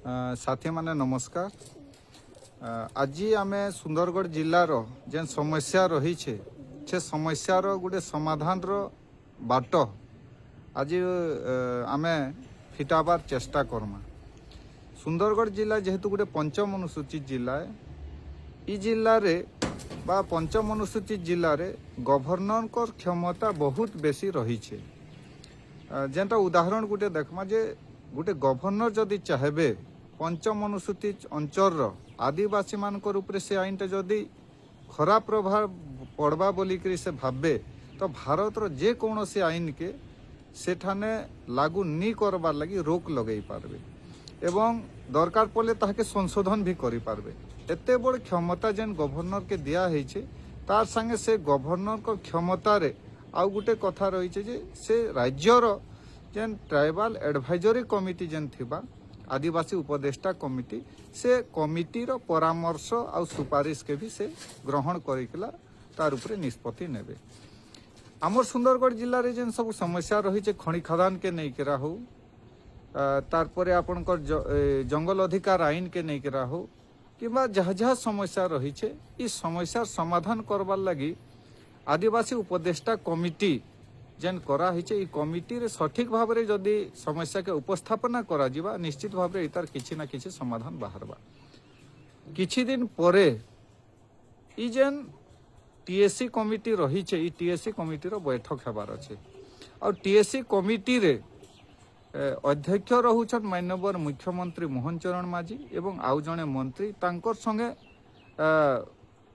साथी माने नमस्कार। आज आम सुंदरगढ़ जिलार जेन समस्या रही से समस्यार गोटे समाधान बाट आज आम फिटाबार चेष्टा करमा। सुंदरगढ़ जिला जेहेतु गोटे पंचम अनुसूचित जिला है, इ जिले रे बा पंचम अनुसूचित जिले रे गवर्नर को क्षमता बहुत बेसी रही है। जेनटा उदाहरण गोटे देखमा जे गोटे गवर्नर जदि चाहे पंचम अनुसूचित अंचल आदिवासी मान से आईनटा जदि खराब प्रभाव पड़वा बोलिक से भावे तो भारतर जेकोसी आईन के सेठाने लागू नी करबार लगी रोक लगे पारबे एवं दरकार पड़े ताके संशोधन भी करि पारबे। एते बड़ क्षमता जेन गवर्नर के दिया है तार संगे से गवर्नर को क्षमता रे आउ गुटे कथा रही जे से राज्यर जेन ट्राइबल एडवाइजरी कमिटी जेन थिबा आदिवासी उपदेष्टा कमिटी से कमिटी रो परामर्श आउ सुपारिश के भी से ग्रहण करिकला तार उपरे निष्पत्ति नेबे। आमर सुंदरगढ़ जिले रे जेन सब समस्या रही है खनि खदान के नहीं करा हो तारपरे आपनकर जंगल अधिकार आईन के नहीं करा हो किंबा जहाँ जहाँ समस्या रही है इस समस्या समाधान करवार लगी आदिवासी उपदेष्टा कमिटी जेन करा हिचे कमिटी रे सठिक भाव रे जदि समस्या के उपस्थापना करा जिबा निश्चित भाव रे इतार किछि ना किछि समाधान बाहरबा। किछि दिन परे इ जेन टीएससी कमिटी रही है टीएससी कमिटी रो बैठक हेबार अछि और टीएससी कमिटी रे अध्यक्ष रहुछन माननीय मुख्यमंत्री मोहन चरण माझी एवं आउ जणे मंत्री तांकर संगे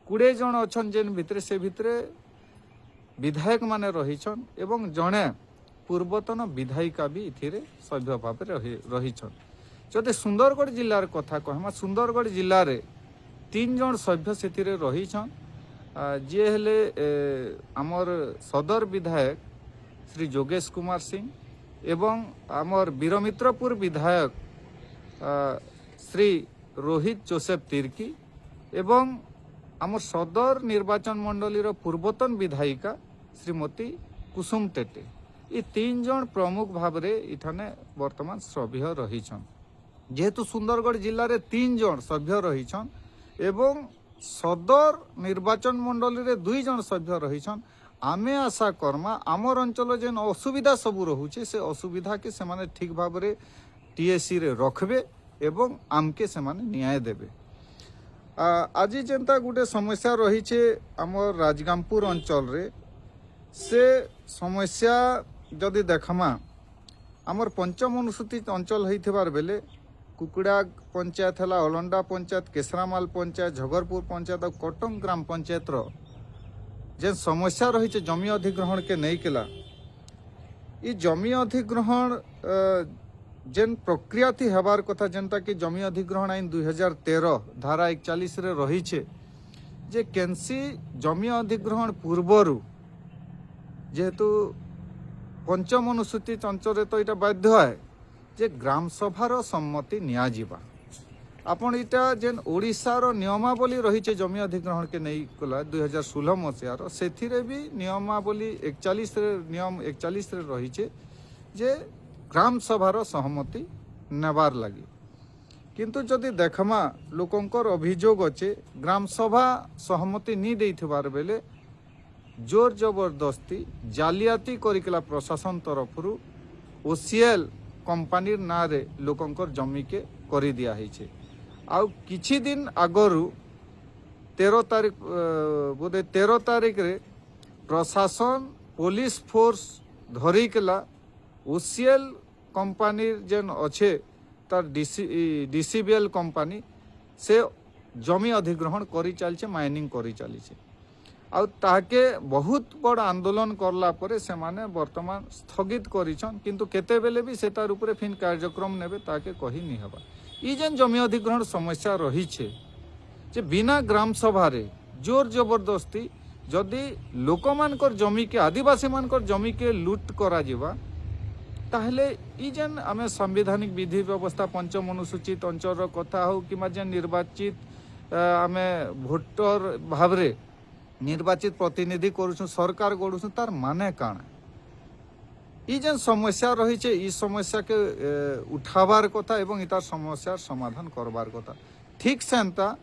20 जन अछन जेन भितरे से भितरे विधायक माने रहीछन एवं जणे पूर्वतन विधायिका भी इथिरे सभ्य भाव रहीछन। जदि सुंदरगढ़ जिलार कथा कहमा सुंदरगढ़ जिले रे 3 जन सभ्य सेथिरे रहीछन जे हेले आमर सदर विधायक श्री जोगेश कुमार सिंह एवं आमर वीरमित्रपुर विधायक श्री रोहित जोसेफ तिर्की एवं आमर सदर निर्वाचन मंडली पूर्वतन विधायिका श्रीमती कुसुम टेटे ये 3 जन प्रमुख भाव रे इठाने वर्तमान सभ्य रहीछन। जेहेतु सुंदरगढ़ जिले रे 3 जन सभ्य रहीछन एवं सदर निर्वाचन मंडली रे 2 जन सभ्य रहीछन आमे आशा करमा आमर अंचल जेन असुविधा सबू रहुचे से असुविधा के सेमाने ठीक भाव रे टीएससी रे रखबे एवं आमके सेमाने न्याय देबे। आज जेनता गोटे समस्या रही है आमर राजगामपुर अंचल रे से समस्या जदि देखमा आमर पंचम अनुसूचित अंचल होइथिबार बेले कुकुड़ा पंचायत है अलंडा पंचायत केसरामाल पंचायत झगरपुर पंचायत और कटंग ग्राम पंचायत जेन समस्या रही है जमी अधिग्रहण के नहीं केला ये जमी अधिग्रहण जेन प्रक्रिया थी हेबार कथा जेनता कि जमी अधिग्रहण आईन 2013 धारा 41 रे रही है जे केनसी जमी अधिग्रहण पूर्वरु जेहेतु पंचम अनुसूचित अंचल तो यहाँ बाध्य है जे ग्राम सभार सम्मति निया जिबा। आपण इटा जेन ओडिशार नियमावली रही है जमी अधिग्रहण के नहीं कला 2016 मसीहार से भी नियमावली 41 नियम 41 रही है जे ग्राम सभार सहमति नेबार लगी किंतु जदि देखमा लोकंकर अभियोग अच्छे ग्राम सभा सहमति नी देथिबार बेले जोर जबरदस्ती जालियाती करिकला प्रशासन तरफ ओसीएल कंपनी ना रे लोकंकर जमी के करि दिया है। आउ किछि दिन आगरु 13 तारीख बोधे 13 तारीख रे प्रशासन पुलिस फोर्स धरिकला ओसीएल कंपनी जेन अच्छे तार डीसीबीएल कंपनी से जमी अधिग्रहण करी चलছে माइनिंग करी चलছে आउ ताके बहुत बड़ आंदोलन करला परे से माने वर्तमान स्थगित करिछन किंतु केते बेले भी सेतार ऊपर फिन कार्यक्रम नेबे ताके कही नि हबा। ई जेन जमी अधिग्रहण समस्या रही छे जे बिना ग्राम सभा रे जोर जबरदस्ती जदि लोकमानकर जमी के आदिवासी मानकर जमी के लूट करा जिबा ताहले ई जेन आमे संवैधानिक विधि व्यवस्था पंचम अनुसूचित अंचल कथा हो कि जेन निर्वाचित आमे भोटर भाव रे निर्वाचित प्रतिनिधि करूँ सरकार गढ़ुँ तार माने काण ई जेन समस्या रही है ई समस्या के उठाबार कथा एवं इतार समस्यार समाधान करबार कथा ठीक सेंता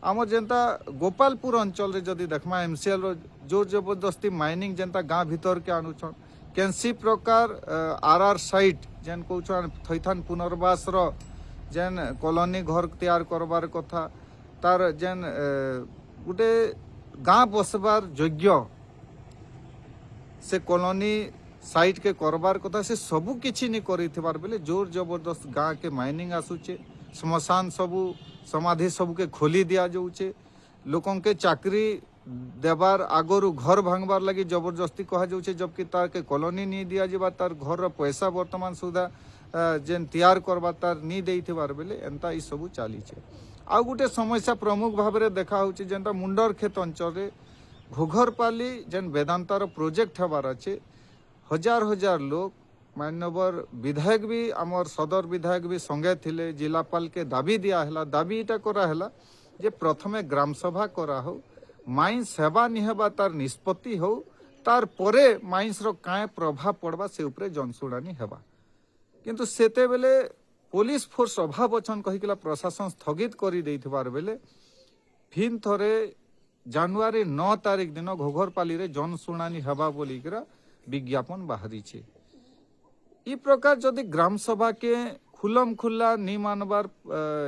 आमर जेनता गोपालपुर अंचल रे जदि देखमा एमसीएल रो जोर जबरदस्ती माइनिंग जेनता गाँ भीतर के आनुछन कैंसी प्रकार आरआर साइट जेन कहछन थैथान पुनर्वास रो जेन कॉलोनी घर तैयार करबार कथा तार जेन गुटे गाँ बसबार योग्य से कॉलोनी साइट के करबार कथा से सबू किछि नहीं करिथिबार बेले जोर जबरदस्त गाँ के माइनिंग आसुचे श्मशान सबू समाधि सबू के खोली दिया जाउचे लोकन के चाकरी देवार आगरु घर भांगबार लगी जबरदस्ती कहा जाउचे जबकि तार के कॉलोनी नहीं दिया जिबा तार घर रो पैसा वर्तमान सुधा जेन तैयार करबा तार नहीं देइथिबार बेले एंता ई सबू चालीचे आ गुटे समस्या प्रमुख भाव में देखा होची जेनता मुंडर खेत अंचल रे घोघरपाली जेन वेदांतार प्रोजेक्ट हबार अच्छे हजार हजार लोग मान्यवर विधायक भी आमर सदर विधायक भी संगे थिले जिलापाल के दाबी दिया है दाबी इटा करा है जे प्रथमे ग्राम सभा करा हो माइंस सेवा निहेबा तार निष्पत्ति हो तार परे माइंस रो काए प्रभाव पड़वा से उपरे जनशुणानी हेबा किंतु सेते बेले पुलिस फोर्स अभाव अछन कहिकला प्रशासन स्थगित करी देइथिबार बेले फिन थरे जनवरी 9 तारीख दिन घोघरपाली रे जनशुणानी हेबा बोलिकरा विज्ञापन बाहरी छे ई प्रकार जदि ग्राम सभा के खुलम खुल्ला नहीं मानबार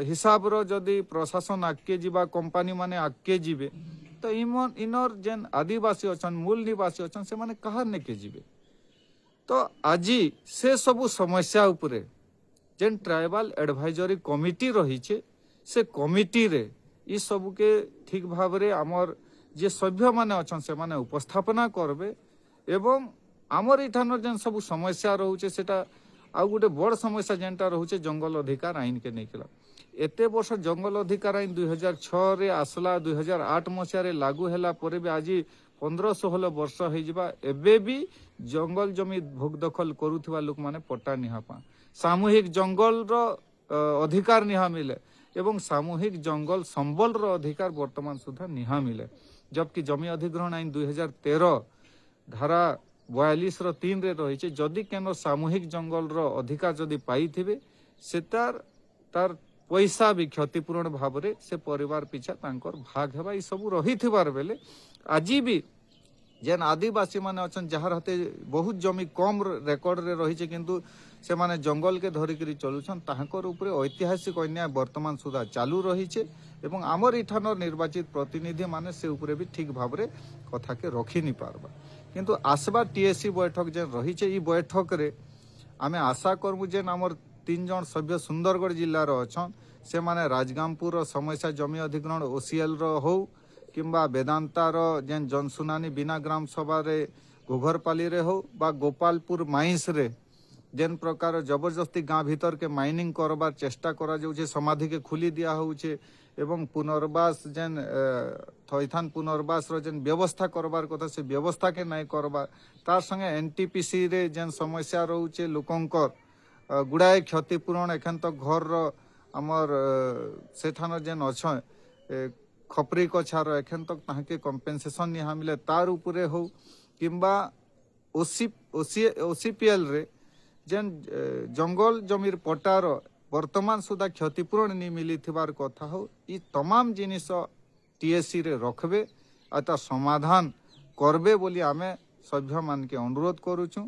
हिसाब रो जदि प्रशासन आगे जीवा कंपनी माने आगे जीवे तो इनर जेन आदिवासी अछन मूल निवासी अछन से माने कहार ने के जीवे तो आजी से सबु समस्या उपरे जेन ट्राइबल एडवाइजरी कमिटी रही छे से कमिटी रे ई सबु के ठीक भाव रे आमर जे सभ्य माने अछन से माने उपस्थापना करबे एवं आमर इठानर जेन सब समस्या रोचे सेटा आ गोटे बड़ समस्या जेनटा रोचे जंगल अधिकार आईन के नहीं खिला एते वर्ष जंगल अधिकार आईन 2006 रे आसला 2008 मसीह रे लागू हैला परे भी आज 15-16 वर्ष हो जिबा एबे भी जंगल जमी भोग दखल करुथिबा लोक माने पट्टा निहा पा सामूहिक जंगल रो अधिकार निहा मिले एवं सामूहिक जंगल संबल रो अधिकार वर्तमान सुधा निहा मिले जबकि जमी अधिग्रहण आईन 2013 धारा 42 रो 3 रे रही जदि केन सामूहिक जंगल रो अधिकार जदि पाई थिबे से तार पैसा भी क्षतिपूरण भाव रे से परिवार पिछा तांकर भाग हेबा ई सब रही थिबार बेले आजी भी जेन आदिवासी माने अछन जहार हते बहुत जमी कम रेकर्ड रे रही किंतु से माने जंगल के धरिकरी चलुछन ताहाकर ऊपर ऐतिहासिक अन्याय वर्तमान सुधा चालू रही एवं आमर इठानर निर्वाचित प्रतिनिधि माने से ऊपर भी ठीक भाव रे कथा के रखी नहीं पारबा किंतु आसबा टीएससी बैठक जेन रही ई बैठक रे आमे आशा करमु जेन आमर 3 जन सभ्य सुंदरगढ़ जिल्ला रो अछन से माने राजगामपुर समस्या जमी अधिग्रहण ओसीएल रो हो किंबा वेदांता रो जेन जनसुनानी बिना ग्राम सभा रे घोघरपाली रे हो बा गोपालपुर माइंस रे जेन प्रकार जबरदस्ती गाँ भीतर के माइनिंग करबार चेष्टा करा जाउछे समाधि के खुली दिया होउछे एवं पुनर्वास जेन थैथान पुनर्वास रो जेन व्यवस्था करबार कथा से व्यवस्था के नहीं करबार तार संगे एनटीपीसी रे जेन समस्या रहउछे लोकंकर गुड़ाए क्षतिपूरण एखन तक घर रो हमर सेठान जेन अछ खपरी कछार एखन तक ताके कंपेंसेशन निहा मिले तार उपरे हो किंबा ओसीपीएल रे जेन जंगल जमीर पटार वर्तमान सुधा क्षतिपूरण नहीं मिली थिबार कथा हो ई तमाम जिनिस टीएससी रे रखबे अता समाधान करबे बोली आमे सभ्य मान के अनुरोध करूछु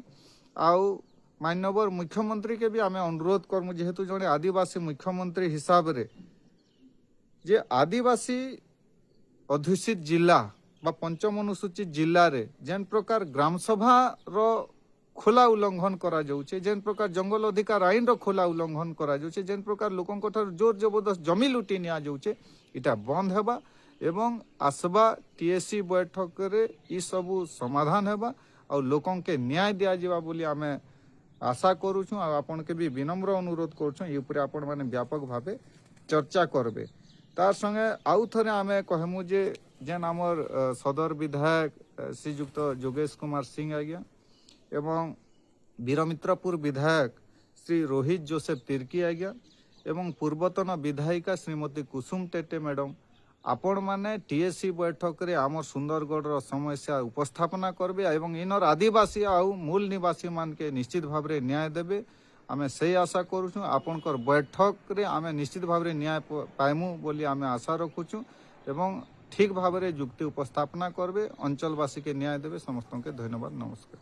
आउ माननीय मुख्यमंत्री के भी आमे अनुरोध करमु जेहेतु जने आदिवासी मुख्यमंत्री हिसाब रे जे आदिवासी अधुषित जिला बा पंचम अनुसूचित जिला रे जेन प्रकार ग्राम सभा रो खोला उल्लंघन करा जाउछे जेन प्रकार जंगल अधिकार आईन रो खोला उल्लंघन करा जाउछे जेन प्रकार लोकन कोठार जोर जबरदस्त जमी लुटी निया जाउछे इटा बंद हेबा एवं आसबा टीएससी बैठक रे ई सबु समाधान हेबा और लोकन के न्याय दिया जिबा बोली आमे आशा करूछु आ आपन के भी विनम्र अनुरोध करूछु ई ऊपर आपन माने व्यापक भावे चर्चा करबे तार संगे आउ थरे आमे कहमु जे जेन हमर सदर विधायक श्रीयुक्त जोगेश कुमार सिंह आज्ञा एवं वीरमित्रपुर विधायक श्री रोहित जोसेफ तिर्की आज्ञा एवं पूर्वतन विधायिका श्रीमती कुसुम टेटे मैडम आपण माने टीएससी बैठक रे आम सुंदरगढ़ समस्या उपस्थापना करबे एवं इनर आदिवासी आउ मूल निवासी मान के निश्चित भाव रे न्याय देबे आमे सही आशा करूछु आपनकर बैठक रे आमे निश्चित भाव रे न्याय पाइमु बोली आमे आशा रखुछु एवं ठीक भाव रे जुक्ति उपस्थापना करबे अंचलवासी के न्याय देबे समस्त के धन्यवाद नमस्कार।